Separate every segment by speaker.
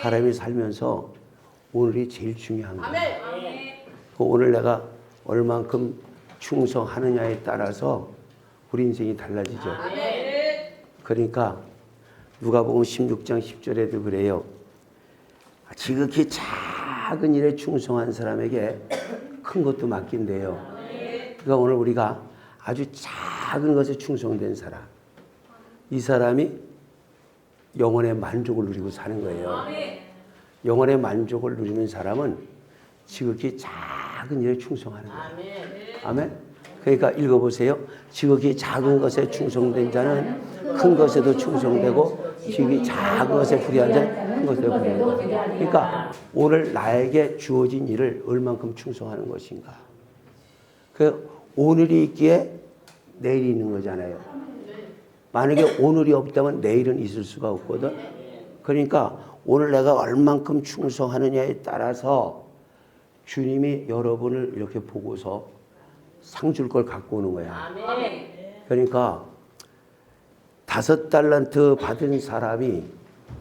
Speaker 1: 사람이 살면서 오늘이 제일 중요한 거예요. 오늘 내가 얼만큼 충성하느냐에 따라서 우리 인생이 달라지죠. 그러니까 누가복음 16장 10절에도 그래요. 지극히 작은 일에 충성한 사람에게 큰 것도 맡긴대요. 그러니까 오늘 우리가 아주 작은 것에 충성된 사람, 이 사람이 영혼의 만족을 누리고 사는 거예요. 영혼의 만족을 누리는 사람은 지극히 작은 일에 충성하는 거예요. 아멘. 그러니까 읽어보세요. 지극히 작은 것에 충성된 자는 큰 것에도 충성되고, 지극히 작은 것에 불의한 자는 큰 것에도 불의하다. 그러니까 오늘 나에게 주어진 일을 얼만큼 충성하는 것인가. 그 오늘이 있기에 내일이 있는 거잖아요. 만약에 오늘이 없다면 내일은 있을 수가 없거든. 그러니까 오늘 내가 얼만큼 충성하느냐에 따라서 주님이 여러분을 이렇게 보고서 상 줄 걸 갖고 오는 거야. 그러니까 5달란트 받은 사람이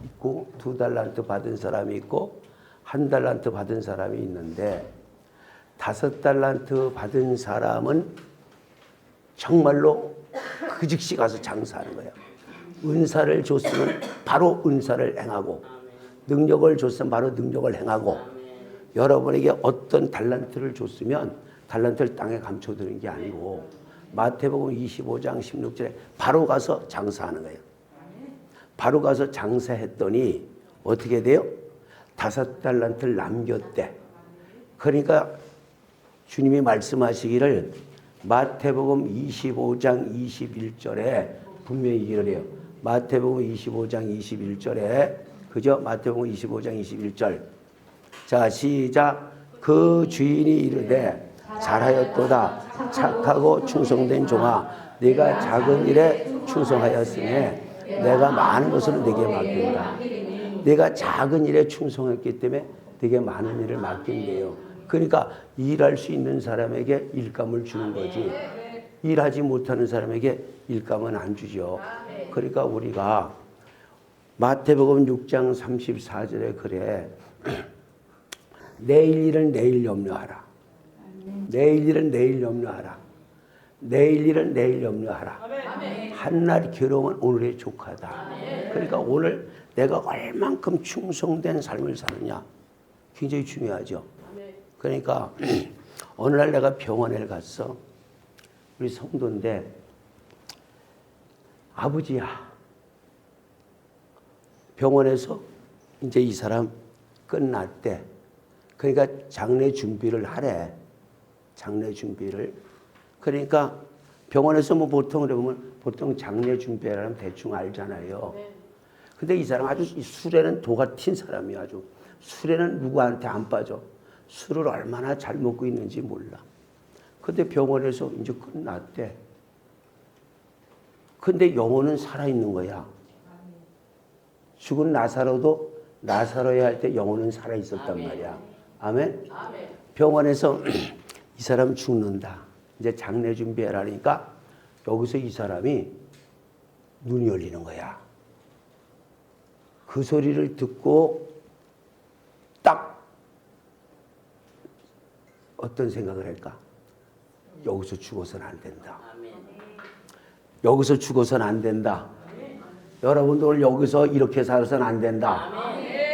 Speaker 1: 있고 2달란트 받은 사람이 있고 1달란트 받은 사람이 있는데, 5달란트 받은 사람은 정말로 그 즉시 가서 장사하는 거예요. 은사를 줬으면 바로 은사를 행하고, 능력을 줬으면 바로 능력을 행하고, 여러분에게 어떤 달란트를 줬으면 달란트를 땅에 감춰두는 게 아니고 마태복음 25장 16절에 바로 가서 장사하는 거예요. 바로 가서 장사했더니 어떻게 돼요? 5달란트를 남겼대. 그러니까 주님이 말씀하시기를 마태복음 25장 21절에 분명히 얘기를 해요. 마태복음 25장 21절에, 그죠? 마태복음 25장 21절. 자, 시작. 그 주인이 이르되 잘하였도다 착하고 충성된 종아, 네가 작은 일에 충성하였으니 내가 많은 것을 네게 맡긴다. 네가 작은 일에 충성했기 때문에 네게 많은 일을 맡긴대요. 그러니까 일할 수 있는 사람에게 일감을 주는 거지, 일하지 못하는 사람에게 일감은 안 주죠. 그러니까 우리가 마태복음 6장 34절에 그래, 내일 일은 내일 염려하라. 내일 일은 내일 염려하라. 내일 일은 내일 염려하라. 한날 괴로움은 오늘의 족하다. 그러니까 오늘 내가 얼만큼 충성된 삶을 사느냐 굉장히 중요하죠. 그러니까 어느 날 내가 병원에 갔어. 우리 성도인데, 아버지야, 병원에서 이제 이 사람 끝났대. 그러니까 장례 준비를 하래. 장례 준비를. 그러니까 병원에서 뭐 보통 그러면 보통 장례 준비하려면 대충 알잖아요. 근데 이 사람 아주 술에는 도가 튄 사람이야. 아주 술에는 누구한테 안 빠져. 술을 얼마나 잘 먹고 있는지 몰라. 근데 병원에서 이제 끝났대. 근데 영혼은 살아있는 거야. 죽은 나사로도 나사로야 할 때 영혼은 살아있었단 말이야. 아멘? 병원에서 이 사람 죽는다. 이제 장례 준비하라니까 여기서 이 사람이 눈이 열리는 거야. 그 소리를 듣고 딱 어떤 생각을 할까? 여기서 죽어서는 안 된다. 여기서 죽어서는 안 된다. 여러분도 오늘 여기서 이렇게 살아서는 안 된다.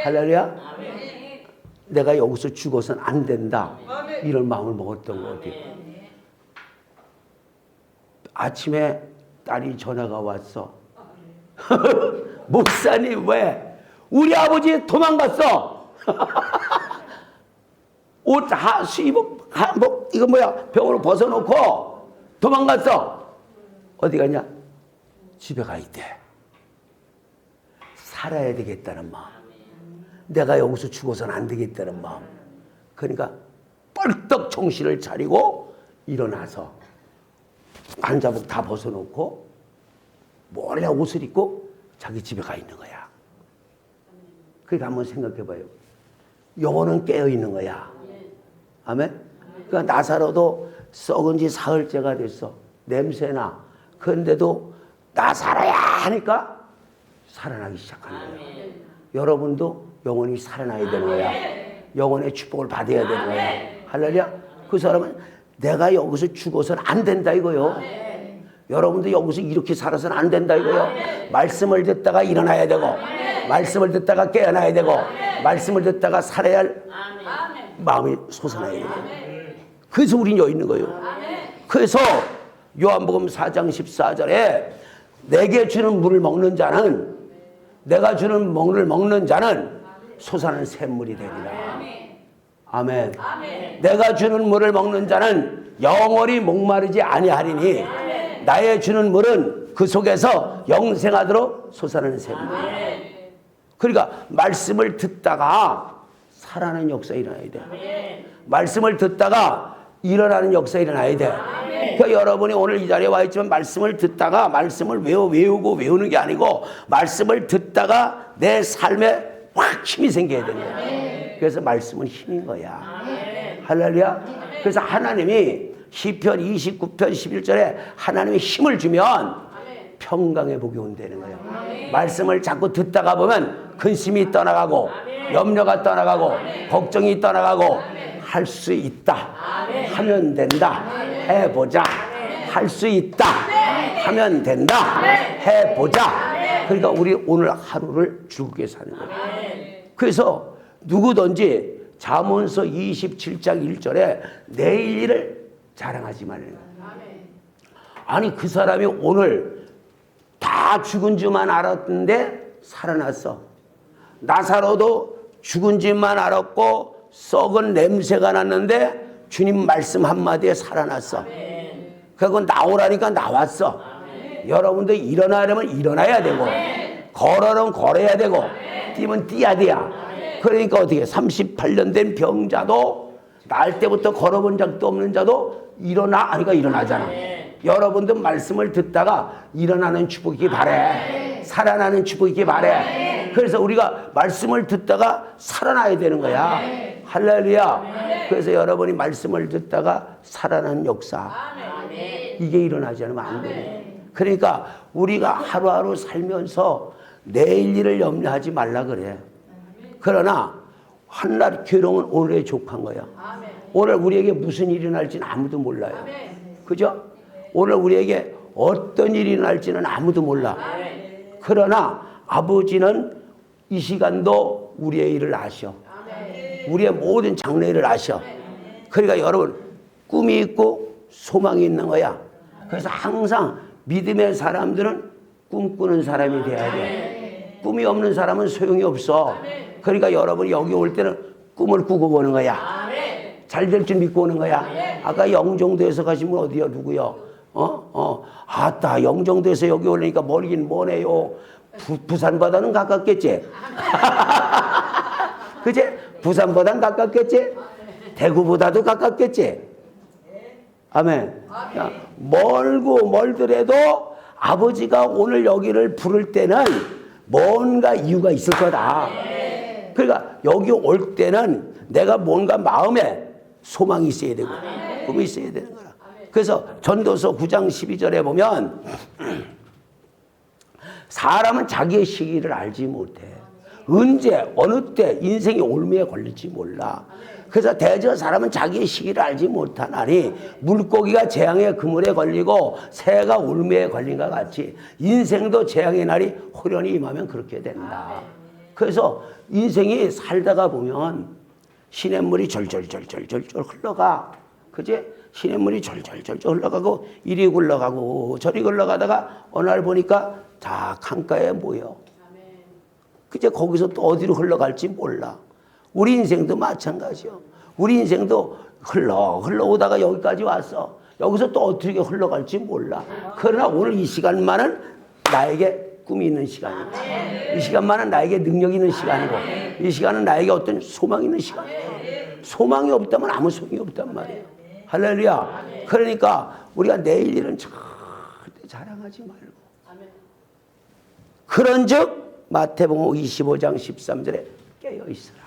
Speaker 1: 할렐루야. 내가 여기서 죽어서는 안 된다. 이런 마음을 먹었던 것 같아요. 아침에 딸이 전화가 왔어. 목사님, 왜? 우리 아버지 도망갔어. 옷 수입복, 한복, 이거 뭐야? 병으로 벗어놓고 도망갔어. 어디 갔냐? 집에 가 있대. 살아야 되겠다는 마음. 내가 여기서 죽어서는 안 되겠다는 마음. 그러니까 뻘떡 정신을 차리고 일어나서 환자복 다 벗어놓고 몰래 옷을 입고 자기 집에 가 있는 거야. 그러니까 한번 생각해봐요. 영혼은 깨어있는 거야. 아멘? 그러니까 나사로도 썩은 지 사흘째가 됐어. 냄새나. 그런데도 나사로야 하니까 살아나기 시작하는 거야. 여러분도 영원히 살아나야 되는 거야. 영원의 축복을 받아야 되는 거야. 할렐루야. 그 사람은 내가 여기서 죽어서는 안 된다 이거요. 여러분도 여기서 이렇게 살아서는 안 된다 이거요. 말씀을 듣다가 일어나야 되고, 말씀을 듣다가 깨어나야 되고, 말씀을 듣다가 살아야 할 마음이 솟아나야 돼요. 그래서 우린 여기 있는 거예요. 그래서 요한복음 4장 14절에 내게 주는 물을 먹는 자는, 내가 주는 물을 먹는 자는 솟아나는 샘물이 되리라. 아멘. 내가 주는 물을 먹는 자는 영원히 목마르지 아니하리니 나의 주는 물은 그 속에서 영생하도록 솟아나는 샘물. 그러니까 말씀을 듣다가 살아나는 역사 일어나야 돼. 말씀을 듣다가 일어나는 역사 일어나야 돼. 그러니까 여러분이 오늘 이 자리에 와 있지만 말씀을 듣다가 말씀을 외우고 외우는 게 아니고 말씀을 듣다가 내 삶에 확 힘이 생겨야 되는 거야. 그래서 말씀은 힘인 거야. 할렐루야. 그래서 하나님이 시편 29편 11절에 하나님이 힘을 주면 평강의 복이 온다는 거예요. 말씀을 자꾸 듣다가 보면 근심이 떠나가고 염려가 떠나가고 걱정이 떠나가고 할 수 있다 하면 된다 해보자. 할 수 있다 하면 된다 해보자. 그러니까 우리 오늘 하루를 즐겁게 사는 거예요. 그래서 누구든지 잠언서 27장 1절에 내일 일을 자랑하지 말라는 거예요. 아니 그 사람이 오늘 다 죽은 줄만 알았는데 살아났어. 나사로도 죽은 줄만 알았고 썩은 냄새가 났는데 주님 말씀 한마디에 살아났어. 그리고 나오라니까 나왔어. 여러분들 일어나려면 일어나야 되고 걸으려면 걸어야 되고 뛰면 뛰어야 돼야. 그러니까 어떻게 38년 된 병자도 날 때부터 걸어본 적도 없는 자도 일어나 하니까 일어나잖아. 여러분들 말씀을 듣다가 일어나는 축복이기 바래. 살아나는 축복이기 바래. 그래서 우리가 말씀을 듣다가 살아나야 되는 거야. 할렐루야. 그래서 여러분이 말씀을 듣다가 살아나는 역사 이게 일어나지 않으면 안 돼. 그러니까 우리가 하루하루 살면서 내일 일을 염려하지 말라 그래. 그러나 한낱 괴로움은 오늘에 족한 거야. 오늘 우리에게 무슨 일이 날지는 아무도 몰라요. 그죠? 오늘 우리에게 어떤 일이 날지는 아무도 몰라. 그러나 아버지는 이 시간도 우리의 일을 아셔. 우리의 모든 장래를 아셔. 그러니까 여러분 꿈이 있고 소망이 있는 거야. 그래서 항상 믿음의 사람들은 꿈꾸는 사람이 돼야 돼. 꿈이 없는 사람은 소용이 없어. 그러니까 여러분이 여기 올 때는 꿈을 꾸고 오는 거야. 잘 될 줄 믿고 오는 거야. 아까 영종도에서 가신 분 어디요? 누구요? 아따 영종도에서 여기 오려니까 멀긴 뭐네요. 부산보다는 가깝겠지? 그치? 부산보다는 가깝겠지? 대구보다도 가깝겠지? 아멘. 멀고 멀더라도 아버지가 오늘 여기를 부를 때는 뭔가 이유가 있을 거다. 그러니까 여기 올 때는 내가 뭔가 마음에 소망이 있어야 되고 꿈이 있어야 되는 거라. 그래서 전도서 9장 12절에 보면 사람은 자기의 시기를 알지 못해. 언제 어느 때 인생이 올무에 걸릴지 몰라. 그래서 대저 사람은 자기의 시기를 알지 못하나니 물고기가 재앙의 그물에 걸리고 새가 올무에 걸린 것 같이 인생도 재앙의 날이 호련히 임하면 그렇게 된다. 그래서 인생이 살다가 보면 시냇물이 절절절절절 흘러가. 그지? 시냇물이 절절절절 흘러가고 이리 흘러가고 저리 흘러가다가 어느 날 보니까 다 강가에 모여. 그제 거기서 또 어디로 흘러갈지 몰라. 우리 인생도 마찬가지요. 우리 인생도 흘러오다가 여기까지 왔어. 여기서 또 어떻게 흘러갈지 몰라. 그러나 오늘 이 시간만은 나에게 꿈이 있는 시간이고 이 시간만은 나에게 능력이 있는 시간이고 이 시간은 나에게 어떤 소망이 있는 시간이고 소망이 없다면 아무 소용이 없단 말이에요. 할렐루야. 그러니까 우리가 내일 일은 절대 자랑하지 말고 그런즉 마태복음 25장 13절에 깨어있으라.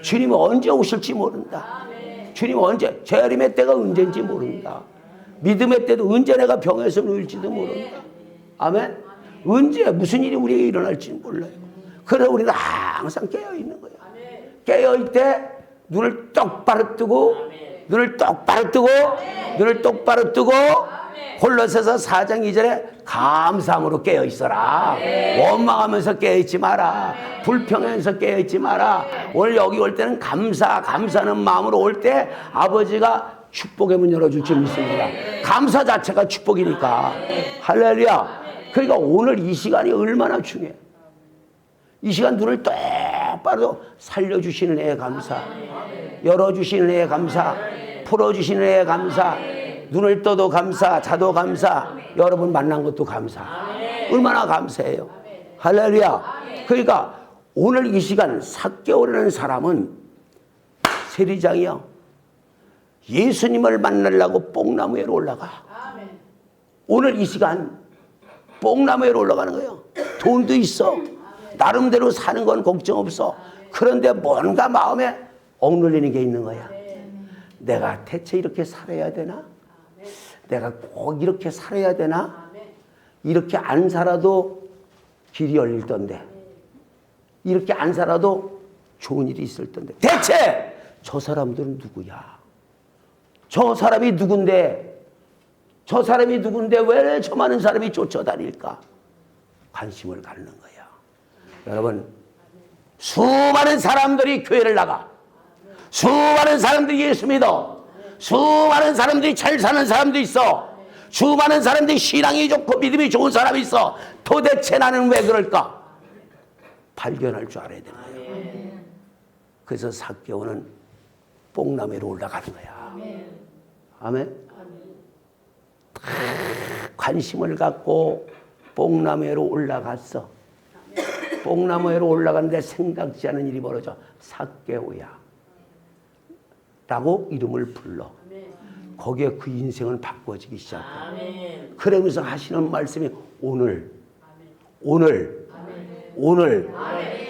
Speaker 1: 주님은 언제 오실지 모른다. 주님은 언제 재림의 때가 언제인지 모른다. 믿음의 때도 언제 내가 병에서 누울지도 모른다. 아멘. 언제 무슨 일이 우리에게 일어날지 몰라요. 그래서 우리는 항상 깨어있는 거예요. 깨어있을 때 눈을 똑바로 뜨고 눈을 똑바로 뜨고 눈을 똑바로 뜨고 골로새서 4장 2절에 감사함으로 깨어있어라. 원망하면서 깨어있지 마라. 불평하면서 깨어있지 마라. 오늘 여기 올 때는 감사하는 마음으로 올 때 아버지가 축복의 문 열어줄 줄 믿습니다. 감사 자체가 축복이니까. 할렐루야. 그러니까 오늘 이 시간이 얼마나 중요해. 이 시간 눈을 똑바로 살려주시는 애에 감사, 열어주시는 애에 감사, 풀어주시는 애에 감사, 눈을 떠도 감사, 자도 감사, 여러분 만난 것도 감사. 얼마나 감사해요. 할렐루야. 그러니까 오늘 이 시간 삭개오라는 사람은 세리장이요, 예수님을 만나려고 뽕나무 위로 올라가. 오늘 이 시간 뽕나무 위로 올라가는 거예요. 돈도 있어. 나름대로 사는 건 걱정 없어. 그런데 뭔가 마음에 억눌리는 게 있는 거야. 내가 대체 이렇게 살아야 되나? 내가 꼭 이렇게 살아야 되나? 이렇게 안 살아도 길이 열릴 텐데, 이렇게 안 살아도 좋은 일이 있을 텐데, 대체 저 사람들은 누구야? 저 사람이 누군데? 저 사람이 누군데 왜 저 많은 사람이 쫓아다닐까? 관심을 갖는 거야. 여러분, 수많은 사람들이 교회를 나가, 수많은 사람들이 예수 믿어, 수많은 사람들이 잘 사는 사람도 있어, 수많은 사람들이 신앙이 좋고 믿음이 좋은 사람이 있어. 도대체 나는 왜 그럴까? 발견할 줄 알아야 되는 거예요. 그래서 삭개오는 뽕나무로 올라가는 거야. 아멘. 관심을 갖고 뽕나무로 올라갔어. 뽕나무로 올라가는데 생각지 않은 일이 벌어져. 삭개오야 라고 이름을 불러. 거기에 그 인생은 바꿔지기 시작해. 그러면서 하시는 말씀이 오늘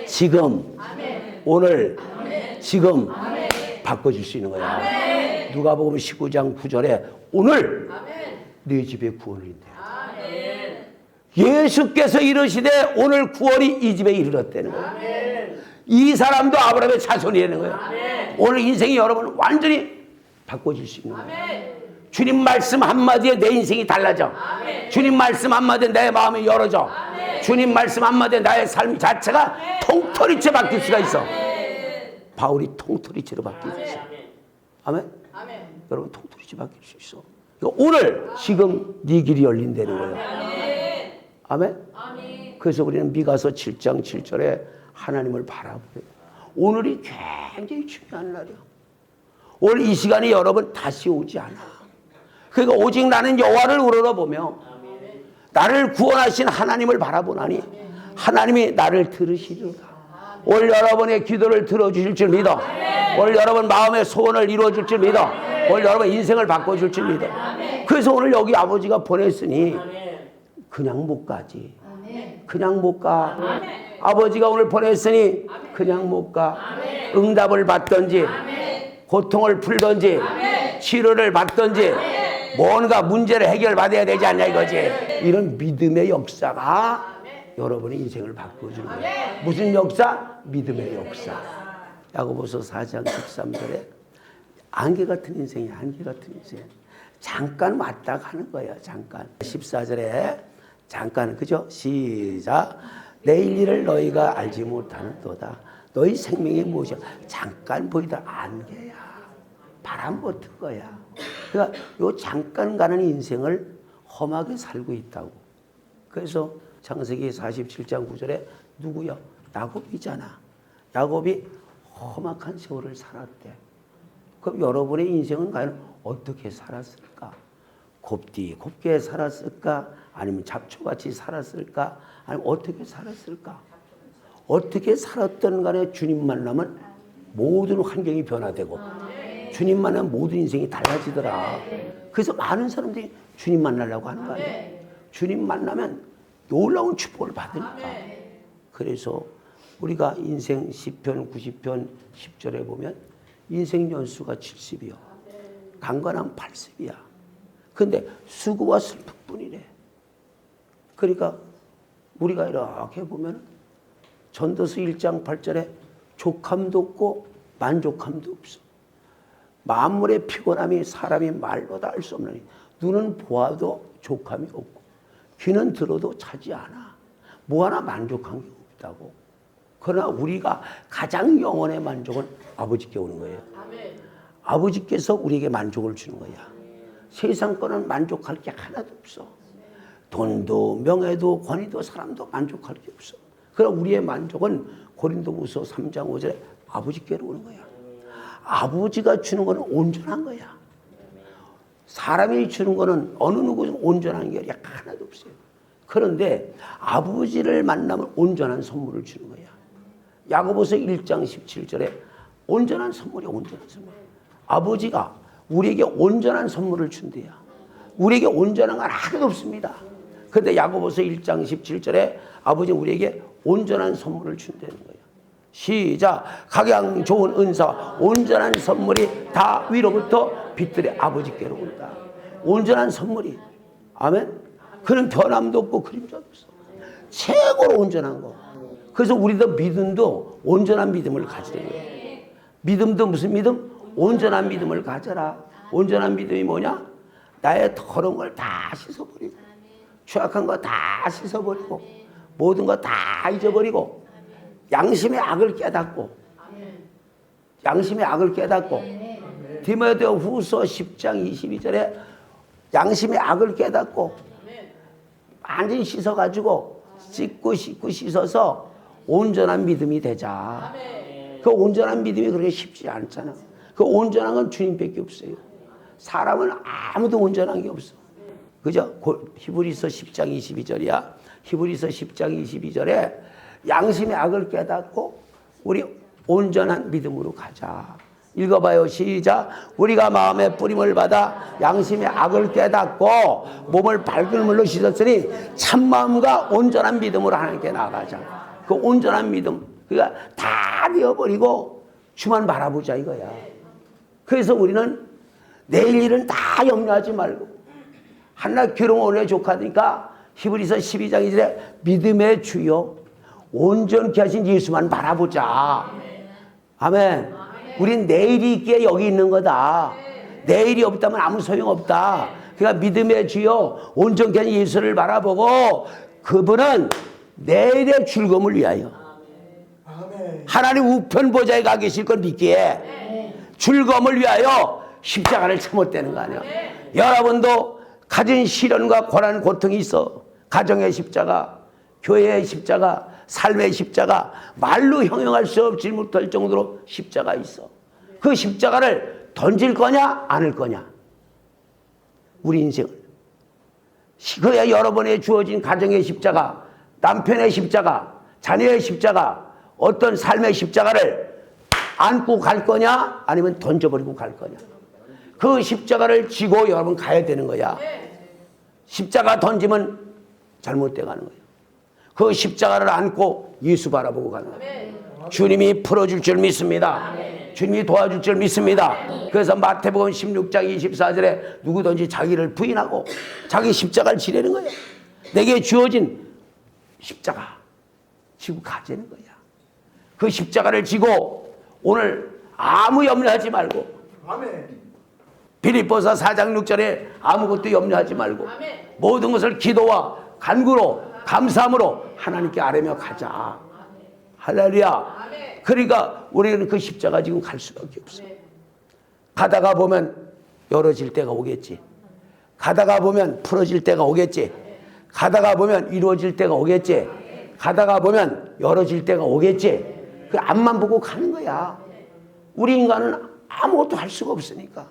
Speaker 1: 지금 오늘 지금 바꿔줄 수 있는 거야. 누가복음 19장 9절에 오늘 네 집에 구원이 있대. 예수께서 이르시되 오늘 구원이 이 집에 이르렀다는 거예요. 이 사람도 아브라함의 자손이라는 거예요. 오늘 인생이 여러분 완전히 바꿔질 수 있는 거예요. 주님 말씀 한마디에 내 인생이 달라져. 주님 말씀 한마디에 내 마음이 열어져. 주님 말씀 한마디에 나의 삶 자체가 통털이째 바뀔 수가 있어. 바울이 통털이째로 바뀔 수 있어. 아멘? 여러분 통털이째 바뀔 수 있어. 그러니까 오늘 지금 네 길이 열린다는 거예요. 아멘? 그래서 우리는 미가서 7장 7절에 하나님을 바라보래요. 오늘이 굉장히 중요한 날이야. 오늘 이 시간이 여러분 다시 오지 않아. 그러니까 오직 나는 여호와를 우러러보며 나를 구원하신 하나님을 바라보나니 하나님이 나를 들으시리로다. 오늘 여러분의 기도를 들어주실 줄 믿어. 오늘 여러분 마음의 소원을 이루어줄 줄 믿어. 오늘 여러분 인생을 바꿔줄 줄 믿어. 그래서 오늘 여기 아버지가 보냈으니 그냥 못 가지. 그냥 못 가. 아버지가 오늘 보냈으니 그냥 못 가. 응답을 받든지 고통을 풀든지 치료를 받든지 뭔가 문제를 해결받아야 되지 않냐 이거지. 이런 믿음의 역사가 여러분의 인생을 바꿔주는 거예요. 무슨 역사? 믿음의 역사. 야고보서 4장 13절에 안개 같은 인생이야. 안개 같은 인생. 잠깐 왔다 가는 거야. 잠깐. 14절에 잠깐, 그죠? 시작. 내일 일을 너희가 알지 못하는도다. 너희 생명이 무엇이야? 잠깐 보이다. 안개야. 바람 같은 거야. 그러니까 요 잠깐 가는 인생을 험하게 살고 있다고. 그래서 창세기 47장 9절에 누구야? 야곱이잖아. 야곱이 험악한 세월을 살았대. 그럼 여러분의 인생은 과연 어떻게 살았을까? 곱게 살았을까? 아니면 잡초같이 살았을까? 아니면 어떻게 살았을까? 어떻게 살았던 간에 주님 만나면 모든 환경이 변화되고 주님 만나면 모든 인생이 달라지더라. 그래서 많은 사람들이 주님 만나려고 하는 거 아니에요. 주님 만나면 놀라운 축복을 받으니까. 그래서 우리가 인생 10편 90편 10절에 보면 인생 연수가 70이요. 강건함 80이야. 근데 수고와 슬픔뿐이래. 그러니까 우리가 이렇게 보면 전도서 1장 8절에 족함도 없고 만족함도 없어. 만물의 피곤함이 사람이 말로 다 할 수 없느니 눈은 보아도 족함이 없고 귀는 들어도 차지 않아. 뭐 하나 만족한 게 없다고. 그러나 우리가 가장 영혼의 만족은 아버지께 오는 거예요. 아버지께서 우리에게 만족을 주는 거야. 세상 거는 만족할 게 하나도 없어. 돈도 명예도 권위도 사람도 만족할 게 없어. 그러나 우리의 만족은 고린도후서 3장 5절에 아버지께로 오는 거야. 아버지가 주는 거는 온전한 거야. 사람이 주는 거는 어느 누구든 온전한 게 하나도 없어요. 그런데 아버지를 만나면 온전한 선물을 주는 거야. 야고보서 1장 17절에 온전한 선물이 온전한 선물. 아버지가 우리에게 온전한 선물을 준대요. 우리에게 온전한 건 하나도 없습니다. 그런데 야고보서 1장 17절에 아버지는 우리에게 온전한 선물을 준다는 거예요. 시작. 각양 좋은 은사와 온전한 선물이 다 위로부터 빛들의 아버지께로 온다. 온전한 선물이. 아멘. 그는 변함도 없고 그림자도 없어. 최고로 온전한 거. 그래서 우리도 믿음도 온전한 믿음을 가지는 거예요. 믿음도 무슨 믿음? 온전한 믿음을 가져라. 온전한 믿음이 뭐냐? 나의 더러운 걸 다 씻어버리고 취약한 거 다 씻어버리고 모든 거 다 잊어버리고 양심의 악을 깨닫고 양심의 악을 깨닫고 디모데 후서 10장 22절에 양심의 악을 깨닫고 완전히 씻어가지고 씻고 씻어서 온전한 믿음이 되자. 그 온전한 믿음이 그렇게 쉽지 않잖아. 그 온전한 건 주님밖에 없어요. 사람은 아무도 온전한 게 없어. 그죠? 히브리서 10장 22절이야. 히브리서 10장 22절에 양심의 악을 깨닫고 우리 온전한 믿음으로 가자. 읽어봐요. 시작. 우리가 마음의 뿌림을 받아 양심의 악을 깨닫고 몸을 밝은 물로 씻었으니 참마음과 온전한 믿음으로 하나님께 나아가자. 그 온전한 믿음, 그러니까 다 내어버리고 주만 바라보자 이거야. 그래서 우리는 내일 일은 다 염려하지 말고 한낱 괴로운 오늘의 조카니까 히브리서 12장 2절에 믿음의 주요 온전케 하신 예수만 바라보자. 아멘. 우린 내일이 있기에 여기 있는 거다. 내일이 없다면 아무 소용없다. 그러니까 믿음의 주요 온전케 하신 예수를 바라보고 그분은 내일의 즐거움을 위하여 하나님 우편 보좌에 가 계실 걸 믿기에 즐거움을 위하여 십자가를 참았다는 거 아니야. 여러분도 가진 시련과 고난 고통이 있어. 가정의 십자가, 교회의 십자가, 삶의 십자가, 말로 형용할 수 없지 못할 정도로 십자가 있어. 그 십자가를 던질 거냐 안을 거냐. 우리 인생을. 그야 여러분의 주어진 가정의 십자가, 남편의 십자가, 자녀의 십자가, 어떤 삶의 십자가를 안고 갈 거냐 아니면 던져버리고 갈 거냐. 그 십자가를 지고 여러분 가야 되는 거야. 십자가 던지면 잘못돼 가는 거예요. 그 십자가를 안고 예수 바라보고 가는 거예요. 주님이 풀어줄 줄 믿습니다. 주님이 도와줄 줄 믿습니다. 그래서 마태복음 16장 24절에 누구든지 자기를 부인하고 자기 십자가를 지려는 거예요. 내게 주어진 십자가 지고 가자는 거야. 그 십자가를 지고 오늘 아무 염려하지 말고 빌립보서 4장 6절에 아무것도 염려하지 말고 모든 것을 기도와 간구로 감사함으로 하나님께 아뢰며 가자. 할렐루야. 그러니까 우리는 그 십자가 지금 갈 수밖에 없어. 가다가 보면 열어질 때가 오겠지. 가다가 보면 풀어질 때가 오겠지. 가다가 보면 이루어질 때가 오겠지. 가다가 보면 열어질 때가 오겠지. 그 앞만 보고 가는 거야. 우리 인간은 아무것도 할 수가 없으니까.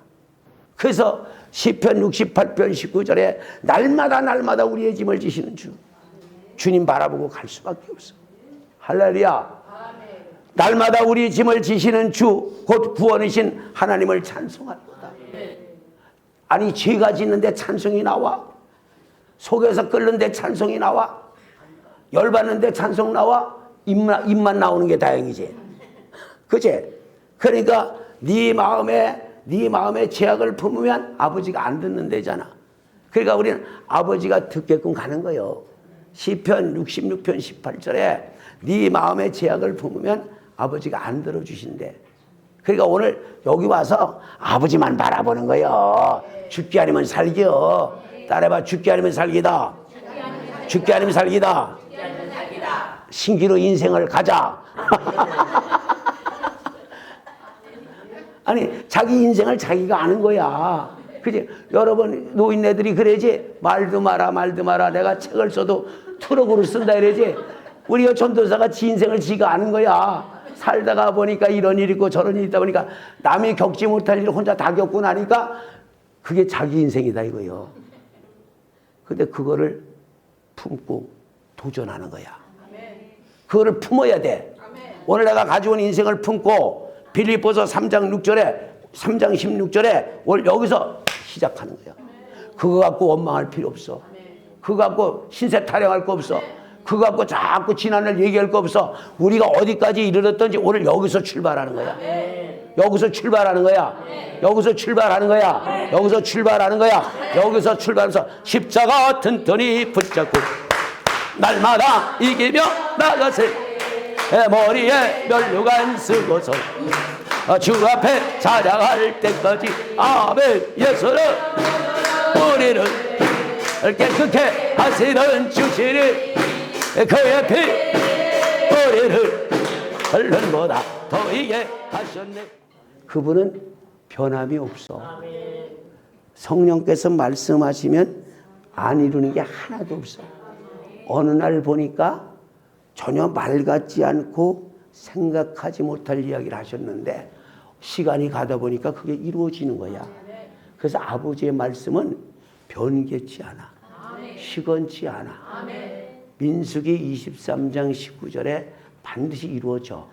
Speaker 1: 그래서 시편 68편 19절에 날마다 우리의 짐을 지시는 주. 주님 바라보고 갈 수밖에 없어. 할렐루야. 날마다 우리 짐을 지시는 주, 곧 구원이신 하나님을 찬송할 거다. 아니 죄가 짓는데 찬송이 나와? 속에서 끓는데 찬송이 나와? 열받는데 찬송 나와? 입만 나오는 게 다행이지. 그치? 그러니까 네 마음에 죄악을 품으면 아버지가 안 듣는 데잖아. 그러니까 우리는 아버지가 듣게끔 가는 거예요. 시편 66편 18절에 네 마음의 제약을 품으면 아버지가 안 들어주신대. 그러니까 오늘 여기 와서 아버지만 바라보는 거요. 죽기 아니면 살기요. 따라해봐. 죽기 아니면 살기다. 죽기 아니면 살기다. 신기로 인생을 가자. 아니 자기 인생을 자기가 아는 거야. 그지? 여러분 노인네들이 그래지. 말도 마라. 내가 책을 써도 트럭으로 쓴다 이래지. 우리가 전도사가 지 인생을 지가 아는 거야. 살다가 보니까 이런 일이 있고 저런 일이 있다 보니까 남이 겪지 못할 일을 혼자 다 겪고 나니까 그게 자기 인생이다 이거요. 근데 그거를 품고 도전하는 거야. 그거를 품어야 돼. 오늘 내가 가지고 온 인생을 품고 빌립보서 3장 16절에 오늘 여기서 시작하는 거야. 그거 갖고 원망할 필요 없어. 그거 갖고 신세 타령할 거 없어. 그거 갖고 자꾸 지난날 얘기할 거 없어. 우리가 어디까지 이르렀던지 오늘 여기서 출발하는 거야. 여기서 출발하는 거야. 여기서 출발하는 거야. 여기서 출발하는 거야. 여기서 출발해서 십자가 튼튼히 붙잡고 날마다 이기며 나가세. 머리에 면류관 쓰고서 주 앞에 찬양할 때까지 아멘. 예수는 우리를 깨끗게 하시는 주시니 그의 피 우리를 흘른보다 더이게 하셨네. 그분은 변함이 없어. 성령께서 말씀하시면 안 이루는 게 하나도 없어. 어느 날 보니까 전혀 말 같지 않고 생각하지 못할 이야기를 하셨는데 시간이 가다 보니까 그게 이루어지는 거야. 그래서 아버지의 말씀은 변개치 않아. 시건치 않아. 민수기 23장 19절에 반드시 이루어져.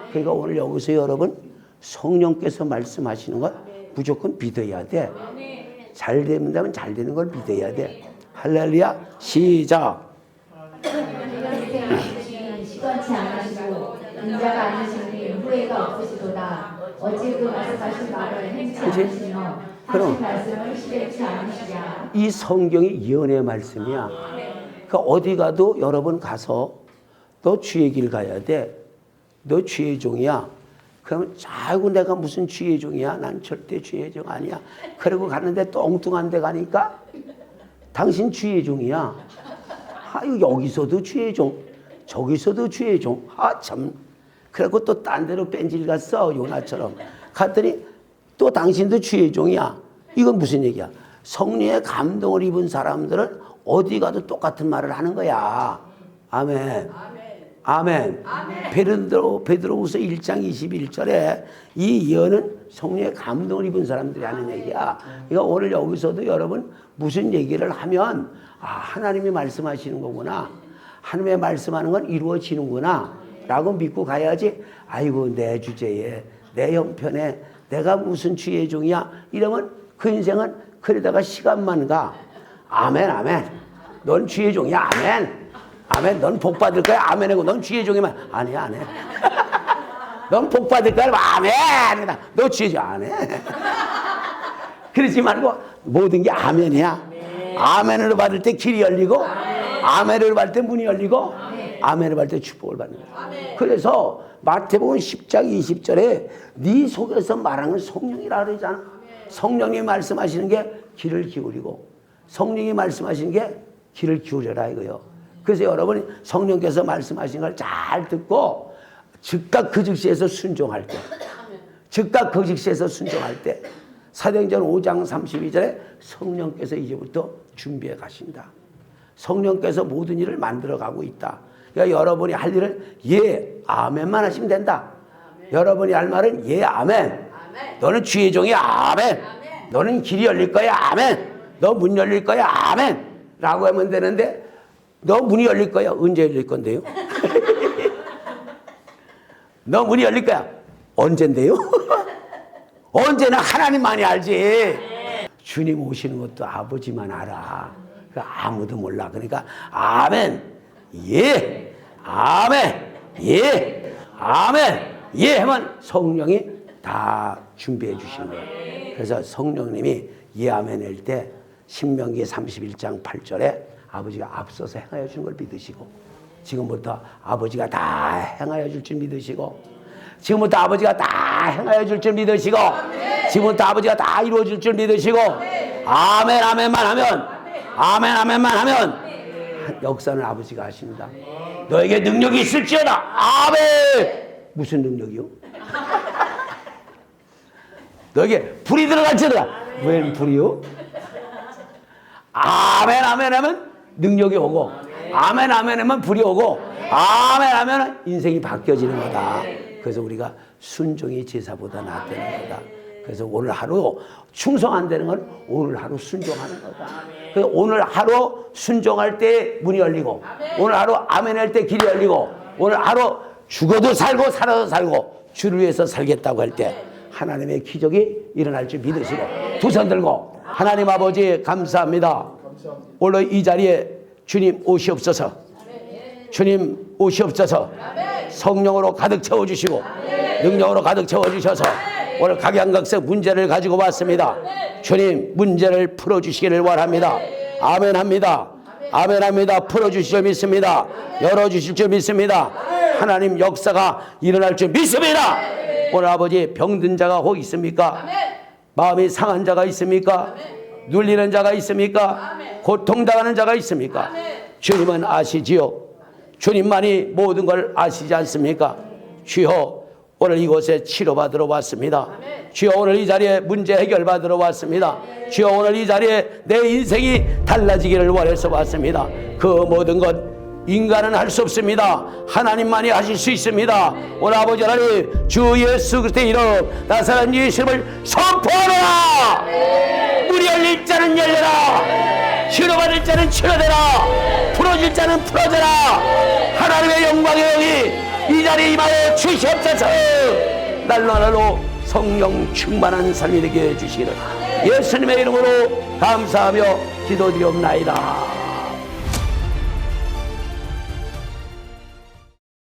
Speaker 1: 그러니까 오늘 여기서 여러분 성령께서 말씀하시는 건 무조건 믿어야 돼. 잘 된다면 잘 되는 걸 믿어야 돼. 할렐루야. 시작.
Speaker 2: 시건치 않으시고 인자가 아니시니 후회가 없으시도다. 어찌 그 말씀하신 말을 행치 않으시며 하신 말씀을 실행치 않으시랴.
Speaker 1: 이 성경이 예언의 말씀이야. 그러니까 어디 가도 여러분 가서 너 주의 길 가야 돼. 너 주의 종이야. 그러면 아이고 내가 무슨 주의 종이야. 난 절대 주의 종 아니야. 그러고 갔는데 또 엉뚱한 데 가니까 당신 주의 종이야. 아유 여기서도 주의 종. 저기서도 주의 종. 아 참. 그리고 또 딴 데로 뺀질 갔어. 요나처럼. 갔더니 또 당신도 주의 종이야. 이건 무슨 얘기야. 성령의 감동을 입은 사람들은 어디 가도 똑같은 말을 하는 거야. 아멘. 아멘. 베드로후서 1장 21절에 이 예언은 성령의 감동을 입은 사람들이 하는 얘기야. 그러니까 오늘 여기서도 여러분 무슨 얘기를 하면 하나님이 말씀하시는 거구나. 하나님의 말씀하는 건 이루어지는구나 라고 믿고 가야지. 아이고 내 주제에 내 형편에 내가 무슨 주의 종이야 이러면 그 인생은 그러다가 시간만 가. 아멘. 넌 주의 종이야. 아멘. 넌 복 받을 거야. 아멘하고 넌 주의 종이면 아니야 안 해. 넌 복 받을 거야. 아멘. 너 주의 종 안 해. 그러지 말고 모든 게 아멘이야. 아멘으로 받을 때 길이 열리고 아멘으로 받을 때 문이 열리고 아멘으로 받을 때 축복을 받는 거야. 그래서 마태복음 10장 20절에 네 속에서 말하는 성령이라 그러잖아. 성령이 말씀하시는 게 귀를 기울이고 성령이 말씀하시는 게 귀를 기울여라 이거요. 그래서 여러분이 성령께서 말씀하신 걸 잘 듣고 즉각 그 즉시에서 순종할 때, 즉각 그 즉시에서 순종할 때 사도행전 5장 32절에 성령께서 이제부터 준비해 가신다. 성령께서 모든 일을 만들어가고 있다. 그러니까 여러분이 할 일은 예, 아멘만 하시면 된다. 여러분이 할 말은 예, 아멘. 너는 주의 종이야. 아멘. 너는 길이 열릴 거야. 아멘. 너 문 열릴 거야. 아멘. 라고 하면 되는데 너 문이 열릴 거야. 언제 열릴 건데요? 너 문이 열릴 거야. 언젠데요? 언제나 하나님만이 알지. 주님 오시는 것도 아버지만 알아. 아무도 몰라. 그러니까 아멘, 예, 아멘, 예, 아멘, 예 하면 성령이 다 준비해 주시는 거예요. 그래서 성령님이 예 아멘 할 때 신명기 31장 8절에 아버지가 앞서서 행하여 주는 걸 믿으시고, 지금부터 아버지가 다 행하여 줄 줄 믿으시고, 지금부터 아버지가 다 행하여 줄 줄 믿으시고, 지금부터 아버지가 다 이루어 줄 줄 믿으시고, 아멘 아멘만 하면, 아멘 아멘만 하면 역사는 아버지가 하십니다. 너에게 능력이 있을지어다. 아멘. 무슨 능력이요? 너에게 불이 들어갈지어다. 웬 불이요? 아멘 아멘 하면 능력이 오고, 아멘 아멘 하면 불이 오고, 아멘 하면 인생이 바뀌어지는 거다. 그래서 우리가 순종이 제사보다 낫다는 거다. 그래서 오늘 하루 충성한다는 건 오늘 하루 순종하는 거다. 그래서 오늘 하루 순종할 때 문이 열리고, 오늘 하루 아멘 할 때 길이 열리고, 오늘 하루 죽어도 살고 살아도 살고 주를 위해서 살겠다고 할 때 하나님의 기적이 일어날 줄 믿으시고, 두 손 들고 하나님 아버지 감사합니다. 오늘 이 자리에 주님 오시옵소서. 주님 오시옵소서. 성령으로 가득 채워주시고 능력으로 가득 채워주셔서 오늘 각양각색 문제를 가지고 왔습니다. 주님 문제를 풀어주시기를 원합니다. 아멘 합니다. 아멘 합니다. 풀어주실 줄 믿습니다. 열어주실 줄 믿습니다. 하나님 역사가 일어날 줄 믿습니다. 오늘 아버지 병든 자가 혹 있습니까? 마음이 상한 자가 있습니까? 눌리는 자가 있습니까? 고통당하는 자가 있습니까? 주님은 아시지요. 주님만이 모든 걸 아시지 않습니까? 주여 오늘 이곳에 치료받으러 왔습니다. 주여 오늘 이 자리에 문제 해결받으러 왔습니다. 주여 오늘 이 자리에 내 인생이 달라지기를 원해서 왔습니다. 그 모든 것 인간은 할 수 없습니다. 하나님만이 하실 수 있습니다. 오늘 아버지 하나님 주 예수 그리스도의 이름 나사렛 예수님을 선포하라. 문이 열릴 자는 열려라. 치료받을 자는 치료되라. 풀어질 자는 풀어져라. 하나님의 영광의 영이 이 자리에 임하여 주시옵소서. 날로 날로 성령 충만한 삶이 되게 해주시기를 예수님의 이름으로 감사하며 기도드리옵나이다.